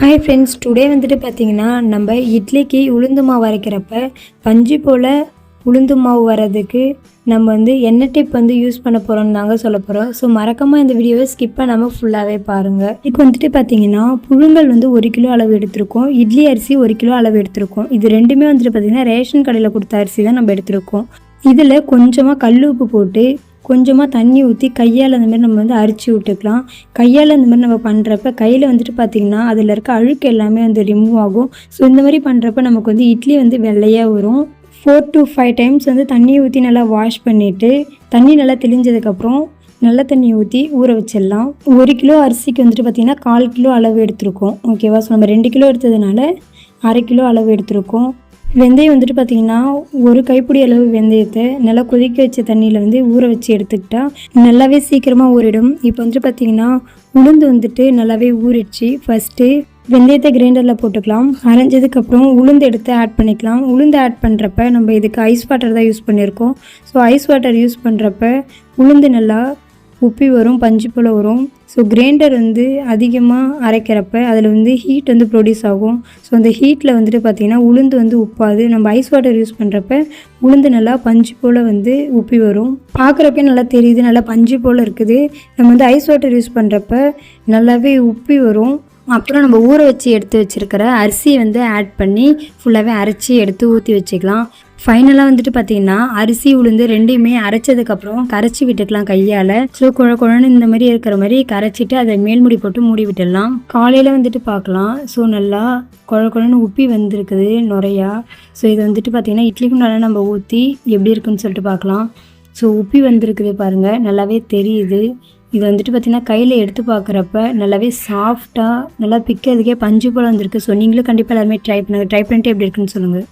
Hi friends, today வந்துட்டு பார்த்தீங்கன்னா நம்ம இட்லிக்கு உளுந்து மாவு அரைக்கிறப்ப பஞ்சு போல் உளுந்து மாவு வர்றதுக்கு நம்ம வந்து என்ன டிப் வந்து யூஸ் பண்ண போகிறோம்னு தாங்க சொல்ல போகிறோம். ஸோ மறக்காமல் இந்த வீடியோவை ஸ்கிப் பண்ணாமல் ஃபுல்லாகவே பாருங்கள். இப்போ வந்துட்டு பார்த்தீங்கன்னா புழுங்கல் வந்து 1 கிலோ அளவு எடுத்திருக்கோம், இட்லி அரிசி 1 கிலோ அளவு எடுத்திருக்கோம். இது ரெண்டுமே வந்துட்டு பார்த்திங்கன்னா ரேஷன் கடையில் கொடுத்த அரிசி தான் நம்ம எடுத்திருக்கோம். இதில் கொஞ்சமாக கல் உப்பு போட்டு கொஞ்சமாக தண்ணி ஊற்றி கையால் அந்த மாதிரி நம்ம வந்து அரிச்சு விட்டுக்கலாம். கையால் அந்த மாதிரி நம்ம பண்ணுறப்ப கையில் வந்துட்டு பார்த்திங்கன்னா அதில் இருக்க அழுக்கு எல்லாமே வந்து ரிமூவ் ஆகும். ஸோ இந்த மாதிரி பண்ணுறப்ப நமக்கு வந்து இட்லி வந்து வெள்ளையாக வரும். 4 to 5 டைம்ஸ் வந்து தண்ணி ஊற்றி நல்லா வாஷ் பண்ணிவிட்டு தண்ணி நல்லா தெளிஞ்சதுக்கப்புறம் நல்ல தண்ணி ஊற்றி ஊற வச்சிடலாம். 1 கிலோ அரிசிக்கு வந்துட்டு பார்த்திங்கன்னா 1/4 கிலோ அளவு எடுத்திருக்கோம். ஓகேவா? ஸோ நம்ம 2 கிலோ எடுத்ததுனால 1/2 கிலோ அளவு எடுத்திருக்கோம். வெந்தயம் வந்துட்டு பார்த்திங்கன்னா 1 கைப்பிடி அளவு வெந்தயத்தை நல்லா கொதிக்க வச்ச தண்ணியில் வந்து ஊற வச்சு எடுத்துக்கிட்டால் நல்லாவே சீக்கிரமாக ஊறிடும். இப்போ வந்துட்டு பார்த்திங்கன்னா உளுந்து வந்துட்டு நல்லாவே ஊறிடுச்சு. ஃபஸ்ட்டு வெந்தயத்தை கிரைண்டரில் போட்டுக்கலாம். அரைஞ்சதுக்கப்புறம் உளுந்து எடுத்து ஆட் பண்ணிக்கலாம். உளுந்து ஆட் பண்ணுறப்ப நம்ம இதுக்கு ஐஸ் வாட்டர் தான் யூஸ் பண்ணியிருக்கோம். ஸோ ஐஸ் வாட்டர் யூஸ் பண்ணுறப்ப உளுந்து நல்லா உப்பி வரும், பஞ்சு போல் வரும். ஸோ கிரைண்டர் வந்து அதிகமாக அரைக்கிறப்ப அதில் வந்து ஹீட் வந்து ப்ரொடியூஸ் ஆகும். ஸோ அந்த ஹீட்டில் வந்துட்டு பார்த்திங்கன்னா உளுந்து வந்து உப்பாது. நம்ம ஐஸ் வாட்டர் யூஸ் பண்ணுறப்ப உளுந்து நல்லா பஞ்சு போல் வந்து உப்பி வரும். பார்க்குறப்பே நல்லா தெரியுது, நல்லா பஞ்சு போல் இருக்குது. நம்ம வந்து ஐஸ் வாட்டர் யூஸ் பண்ணுறப்ப நல்லாவே உப்பி வரும். அப்புறம் நம்ம ஊற வச்சு எடுத்து வச்சுருக்கிற அரிசியை வந்து ஆட் பண்ணி ஃபுல்லாகவே அரைச்சி எடுத்து ஊற்றி வச்சுக்கலாம். ஃபைனலாக வந்துட்டு பார்த்திங்கன்னா அரிசி உளுந்து ரெண்டையுமே அரைச்சதுக்கப்புறம் கரைச்சி விட்டுக்கலாம் கையால். ஸோ குழன்னு இந்த மாதிரி இருக்கிற மாதிரி கரைச்சிட்டு அதை மேல்முடி போட்டு மூடி விட்டுடலாம். காலையில் வந்துட்டு பார்க்கலாம். ஸோ நல்லா குழன்னு உப்பி வந்திருக்குது நுறையா. ஸோ இது வந்துட்டு பார்த்திங்கன்னா இட்லிக்கும் நல்லா நம்ம ஊற்றி எப்படி இருக்குன்னு சொல்லிட்டு பார்க்கலாம். ஸோ உப்பி வந்திருக்குது பாருங்கள், நல்லாவே தெரியுது. இது வந்துட்டு பார்த்திங்கன்னா கையில் எடுத்து பார்க்குறப்ப நல்லாவே சாஃப்டாக நல்லா பிக்கிறதுக்கே பஞ்சு போல் வந்திருக்கு. ஸோ நீங்களும் கண்டிப்பாக எல்லாருமே ட்ரை பண்ணிட்டு எப்படி இருக்குன்னு சொல்லுங்கள்.